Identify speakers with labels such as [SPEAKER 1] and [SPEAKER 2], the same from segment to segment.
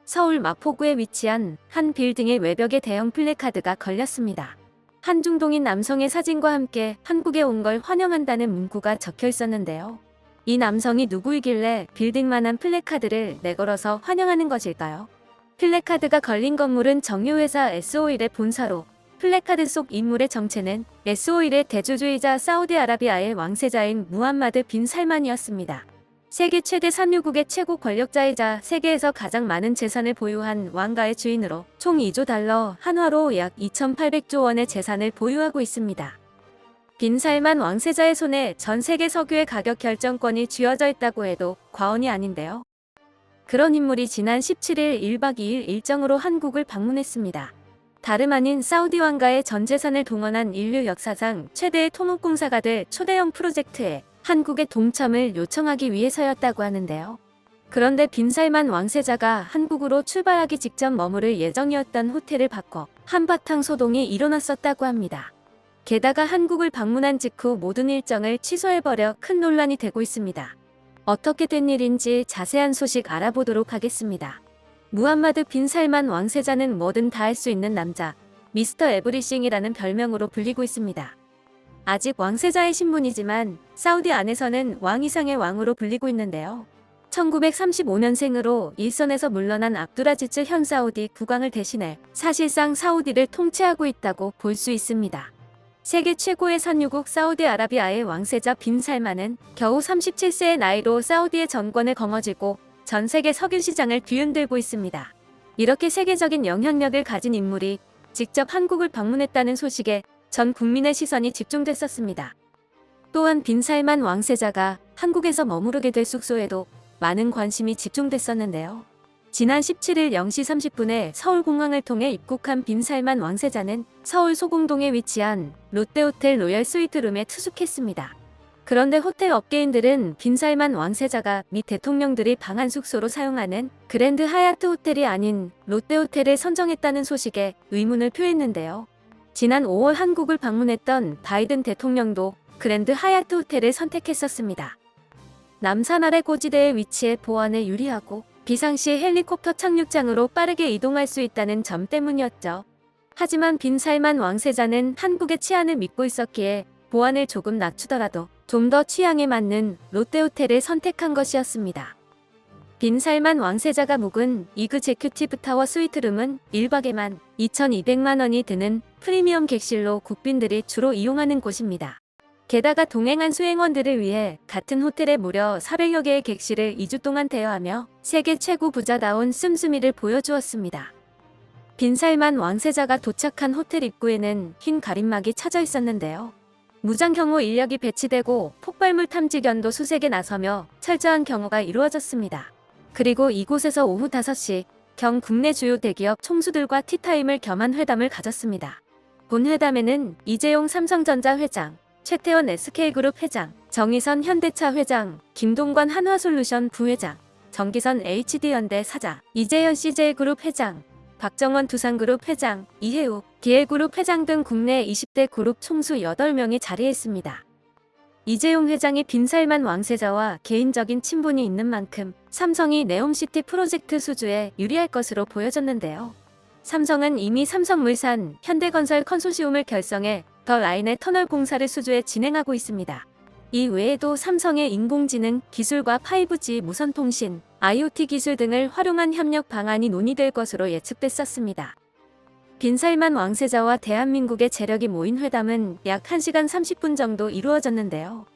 [SPEAKER 1] 서울 마포구에 위치한 한 빌딩의 외벽에 대형 플래카드가 걸렸습니다. 한중동인 남성의 사진과 함께 한국에 온 걸 환영한다는 문구가 적혀 있었는데요. 이 남성이 누구이길래 빌딩만한 플래카드를 내걸어서 환영하는 것일까요? 플래카드가 걸린 건물은 정유회사 S-오일의 본사로, 플래카드 속 인물의 정체는 S-오일의 대주주이자 사우디아라비아의 왕세자인 무함마드 빈 살만이었습니다. 세계 최대 산유국의 최고 권력자이자 세계에서 가장 많은 재산을 보유한 왕가의 주인으로 총 2조 달러, 한화로 약 2,800조 원의 재산을 보유하고 있습니다. 빈 살만 왕세자의 손에 전 세계 석유의 가격 결정권이 쥐어져 있다고 해도 과언이 아닌데요. 그런 인물이 지난 17일 1박 2일 일정으로 한국을 방문했습니다. 다름 아닌 사우디 왕가의 전 재산을 동원한 인류 역사상 최대의 토목공사가 될 초대형 프로젝트에 한국의 동참을 요청하기 위해서였다고 하는데요. 그런데 빈 살만 왕세자가 한국으로 출발하기 직전 머무를 예정이었던 호텔을 바꿔 한바탕 소동이 일어났었다고 합니다. 게다가 한국을 방문한 직후 모든 일정을 취소해버려 큰 논란이 되고 있습니다. 어떻게 된 일인지 자세한 소식 알아보도록 하겠습니다. 무함마드 빈 살만 왕세자는 뭐든 다 할 수 있는 남자, 미스터 에브리싱이라는 별명으로 불리고 있습니다. 아직 왕세자의 신분이지만 사우디 안에서는 왕 이상의 왕으로 불리고 있는데요. 1935년생으로 일선에서 물러난 압두라지츠 현 사우디 국왕을 대신해 사실상 사우디를 통치하고 있다고 볼 수 있습니다. 세계 최고의 산유국 사우디아라비아의 왕세자 빈 살만은 겨우 37세의 나이로 사우디의 정권을 거머쥐고 전 세계 석유 시장을 뒤흔들고 있습니다. 이렇게 세계적인 영향력을 가진 인물이 직접 한국을 방문했다는 소식에 전 국민의 시선이 집중됐었습니다. 또한 빈 살만 왕세자가 한국에서 머무르게 될 숙소에도 많은 관심이 집중됐었는데요. 지난 17일 0시 30분에 서울공항을 통해 입국한 빈 살만 왕세자는 서울 소공동에 위치한 롯데호텔 로열 스위트룸에 투숙했습니다. 그런데 호텔 업계인들은 빈 살만 왕세자가 미 대통령들이 방한 숙소로 사용하는 그랜드 하얏트 호텔이 아닌 롯데호텔을 선정했다는 소식에 의문을 표했는데요. 지난 5월 한국을 방문했던 바이든 대통령도 그랜드 하얏트 호텔을 선택했었습니다. 남산 아래 고지대에 위치해 보안에 유리하고 비상시 헬리콥터 착륙장으로 빠르게 이동할 수 있다는 점 때문이었죠. 하지만 빈 살만 왕세자는 한국의 치안을 믿고 있었기에 보안을 조금 낮추더라도 좀 더 취향에 맞는 롯데호텔을 선택한 것이었습니다. 빈 살만 왕세자가 묵은 이그제큐티브 타워 스위트룸은 1박에만 2,200만 원이 드는 프리미엄 객실로 국빈들이 주로 이용하는 곳입니다. 게다가 동행한 수행원들을 위해 같은 호텔에 무려 400여 개의 객실을 2주 동안 대여하며 세계 최고 부자다운 씀씀이를 보여주었습니다. 빈 살만 왕세자가 도착한 호텔 입구에는 흰 가림막이 쳐져 있었는데요. 무장 경호 인력이 배치되고 폭발물 탐지견도 수색에 나서며 철저한 경호가 이루어졌습니다. 그리고 이곳에서 오후 5시 경 국내 주요 대기업 총수들과 티타임을 겸한 회담을 가졌습니다. 본 회담에는 이재용 삼성전자 회장, 최태원 SK그룹 회장, 정의선 현대차 회장, 김동관 한화솔루션 부회장, 정기선 HD현대 사장, 이재현 CJ그룹 회장, 박정원 두산그룹 회장, 이해욱 기해그룹 회장 등 국내 20대 그룹 총수 8명이 자리했습니다. 이재용 회장이 빈 살만 왕세자와 개인적인 친분이 있는 만큼 삼성이 네옴시티 프로젝트 수주에 유리할 것으로 보여졌는데요. 삼성은 이미 삼성물산, 현대건설 컨소시엄을 결성해 더 라인의 터널 공사를 수주에 진행하고 있습니다. 이 외에도 삼성의 인공지능 기술과 5G 무선통신, IoT 기술 등을 활용한 협력 방안이 논의될 것으로 예측됐었습니다. 빈 살만 왕세자와 대한민국의 재력이 모인 회담은 약 1시간 30분 정도 이루어졌는데요.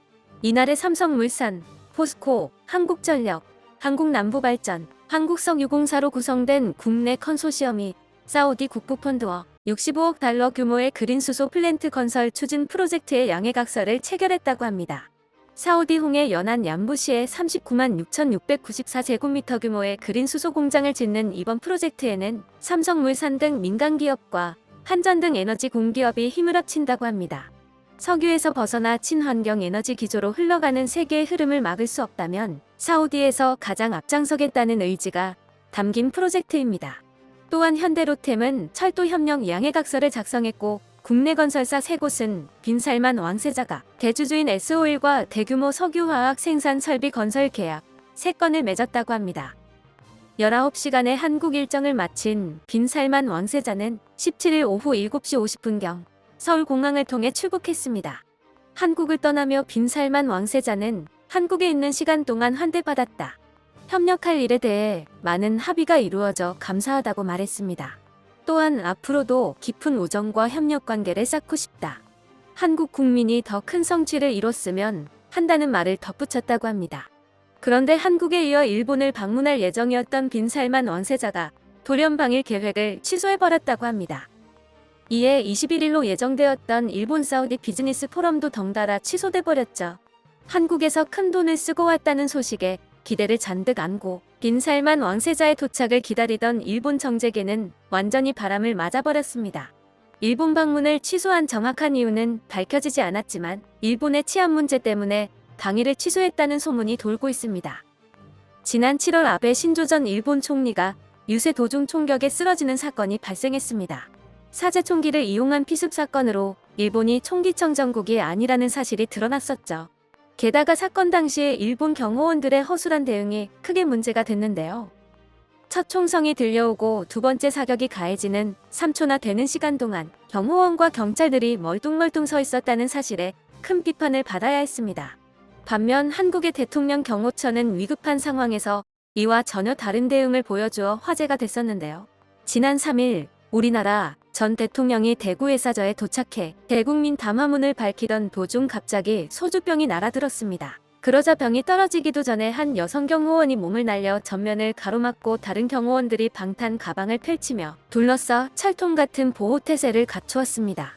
[SPEAKER 1] 이날에 삼성물산, 포스코, 한국전력, 한국남부발전, 한국석유공사로 구성된 국내 컨소시엄이 사우디 국부펀드와 65억 달러 규모의 그린수소 플랜트 건설 추진 프로젝트의 양해각서를 체결했다고 합니다. 사우디 홍해 연안 얌부시에 39만 6,694제곱미터 규모의 그린수소 공장을 짓는 이번 프로젝트에는 삼성물산 등 민간기업과 한전 등 에너지 공기업이 힘을 합친다고 합니다. 석유에서 벗어나 친환경 에너지 기조로 흘러가는 세계의 흐름을 막을 수 없다면 사우디에서 가장 앞장서겠다는 의지가 담긴 프로젝트입니다. 또한 현대로템은 철도협력 양해각서를 작성했고 국내 건설사 3곳은 빈 살만 왕세자가 대주주인 S-오일과 대규모 석유화학 생산 설비 건설 계약 3건을 맺었다고 합니다. 19시간의 한국 일정을 마친 빈 살만 왕세자는 17일 오후 7시 50분경 서울공항을 통해 출국했습니다. 한국을 떠나며 빈 살만 왕세자는 한국에 있는 시간 동안 환대받았다. 협력할 일에 대해 많은 합의가 이루어져 감사하다고 말했습니다. 또한 앞으로도 깊은 우정과 협력 관계를 쌓고 싶다. 한국 국민이 더 큰 성취를 이뤘으면 한다는 말을 덧붙였다고 합니다. 그런데 한국에 이어 일본을 방문할 예정이었던 빈 살만 왕세자가 돌연 방일 계획을 취소해버렸다고 합니다. 이에 21일로 예정되었던 일본 사우디 비즈니스 포럼도 덩달아 취소돼버렸죠. 한국에서 큰 돈을 쓰고 왔다는 소식에 기대를 잔뜩 안고 빈 살만 왕세자의 도착을 기다리던 일본 정재계는 완전히 바람을 맞아버렸습니다. 일본 방문을 취소한 정확한 이유는 밝혀지지 않았지만 일본의 치안 문제 때문에 방일을 취소했다는 소문이 돌고 있습니다. 지난 7월 아베 신조 전 일본 총리가 유세 도중 총격에 쓰러지는 사건이 발생했습니다. 사제 총기를 이용한 피습 사건으로 일본이 총기청 정국이 아니라는 사실이 드러났었죠. 게다가 사건 당시에 일본 경호원들의 허술한 대응이 크게 문제가 됐는데요. 첫 총성이 들려오고 두 번째 사격이 가해지는 3초나 되는 시간 동안 경호원과 경찰들이 멀뚱멀뚱 서 있었다는 사실에 큰 비판을 받아야 했습니다. 반면 한국의 대통령 경호처는 위급한 상황에서 이와 전혀 다른 대응을 보여주어 화제가 됐었는데요. 지난 3일 우리나라 전 대통령이 대구 외사저에 도착해 대국민 담화문을 밝히던 도중 갑자기 소주병이 날아들었습니다. 그러자 병이 떨어지기도 전에 한 여성 경호원이 몸을 날려 전면을 가로막고 다른 경호원들이 방탄 가방을 펼치며 둘러싸 철통 같은 보호태세를 갖추었습니다.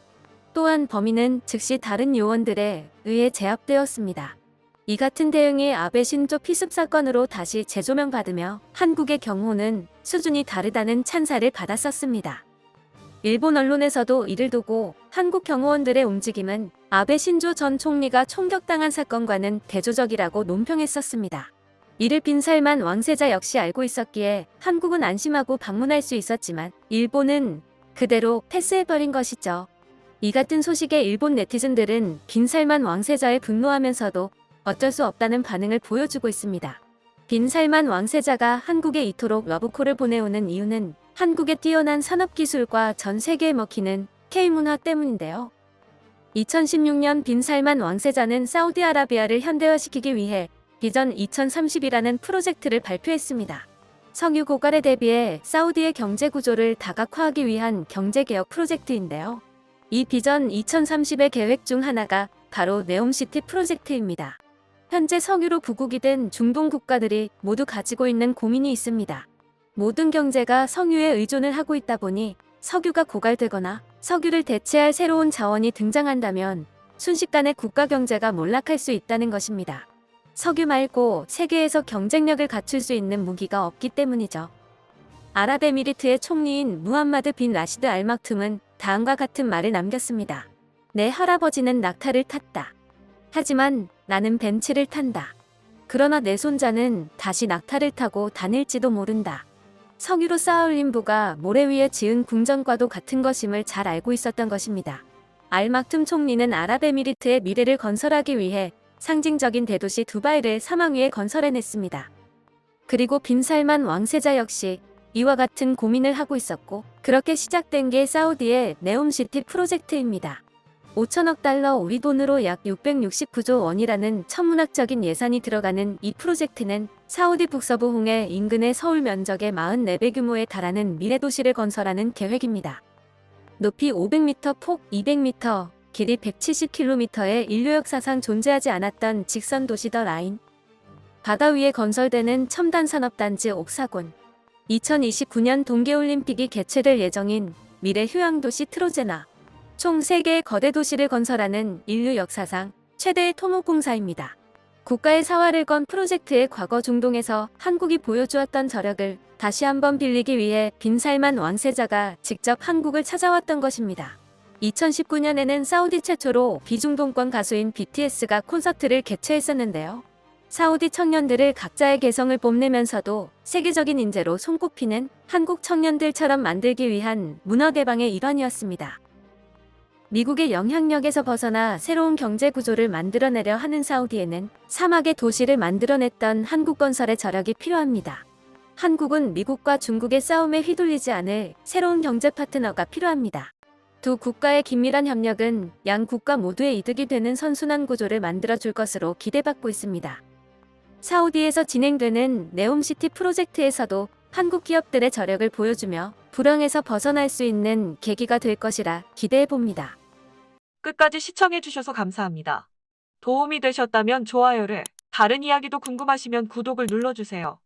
[SPEAKER 1] 또한 범인은 즉시 다른 요원들에 의해 제압되었습니다. 이 같은 대응이 아베 신조 피습 사건으로 다시 재조명받으며 한국의 경호는 수준이 다르다는 찬사를 받았었습니다. 일본 언론에서도 이를 두고 한국 경호원들의 움직임은 아베 신조 전 총리가 총격당한 사건과는 대조적이라고 논평했었습니다. 이를 빈 살만 왕세자 역시 알고 있었기에 한국은 안심하고 방문할 수 있었지만 일본은 그대로 패스해버린 것이죠. 이 같은 소식에 일본 네티즌들은 빈 살만 왕세자에 분노하면서도 어쩔 수 없다는 반응을 보여주고 있습니다. 빈 살만 왕세자가 한국에 이토록 러브콜을 보내오는 이유는 한국의 뛰어난 산업기술과 전 세계에 먹히는 K문화 때문인데요. 2016년 빈 살만 왕세자는 사우디아라비아를 현대화시키기 위해 비전 2030이라는 프로젝트를 발표했습니다. 석유 고갈에 대비해 사우디의 경제 구조를 다각화하기 위한 경제개혁 프로젝트인데요. 이 비전 2030의 계획 중 하나가 바로 네옴시티 프로젝트입니다. 현재 석유로 부국이 된 중동 국가들이 모두 가지고 있는 고민이 있습니다. 모든 경제가 석유에 의존을 하고 있다 보니 석유가 고갈되거나 석유를 대체할 새로운 자원이 등장한다면 순식간에 국가 경제가 몰락할 수 있다는 것입니다. 석유 말고 세계에서 경쟁력을 갖출 수 있는 무기가 없기 때문이죠. 아랍에미리트의 총리인 무함마드 빈 라시드 알 막툼은 다음과 같은 말을 남겼습니다. 내 할아버지는 낙타를 탔다. 하지만 나는 벤츠를 탄다. 그러나 내 손자는 다시 낙타를 타고 다닐지도 모른다. 석유로 쌓아올린 부가 모래 위에 지은 궁전과도 같은 것임을 잘 알고 있었던 것입니다. 알 막툼 총리는 아랍에미리트의 미래를 건설하기 위해 상징적인 대도시 두바이를 사막 위에 건설해냈습니다. 그리고 빈 살만 왕세자 역시 이와 같은 고민을 하고 있었고 그렇게 시작된 게 사우디의 네옴시티 프로젝트입니다. 5천억 달러 우리 돈으로 약 669조 원이라는 천문학적인 예산이 들어가는 이 프로젝트는 사우디 북서부 홍해 인근의 서울 면적의 44배 규모에 달하는 미래도시를 건설하는 계획입니다. 높이 500m, 폭 200m, 길이 170km의 인류 역사상 존재하지 않았던 직선 도시 더 라인. 바다 위에 건설되는 첨단 산업단지 옥사곤. 2029년 동계올림픽이 개최될 예정인 미래 휴양도시 트로제나. 총 3개의 거대 도시를 건설하는 인류 역사상 최대의 토목공사입니다. 국가의 사활을 건 프로젝트의 과거 중동에서 한국이 보여주었던 저력을 다시 한번 빌리기 위해 빈 살만 왕세자가 직접 한국을 찾아왔던 것입니다. 2019년에는 사우디 최초로 비중동권 가수인 BTS가 콘서트를 개최했었는데요. 사우디 청년들을 각자의 개성을 뽐내면서도 세계적인 인재로 손꼽히는 한국 청년들처럼 만들기 위한 문화 개방의 일환이었습니다. 미국의 영향력에서 벗어나 새로운 경제 구조를 만들어내려 하는 사우디에는 사막의 도시를 만들어냈던 한국 건설의 저력이 필요합니다. 한국은 미국과 중국의 싸움에 휘둘리지 않을 새로운 경제 파트너가 필요합니다. 두 국가의 긴밀한 협력은 양 국가 모두의 이득이 되는 선순환 구조를 만들어줄 것으로 기대받고 있습니다. 사우디에서 진행되는 네옴시티 프로젝트에서도 한국 기업들의 저력을 보여주며 불황에서 벗어날 수 있는 계기가 될 것이라 기대해봅니다.
[SPEAKER 2] 끝까지 시청해주셔서 감사합니다. 도움이 되셨다면 좋아요를, 다른 이야기도 궁금하시면 구독을 눌러주세요.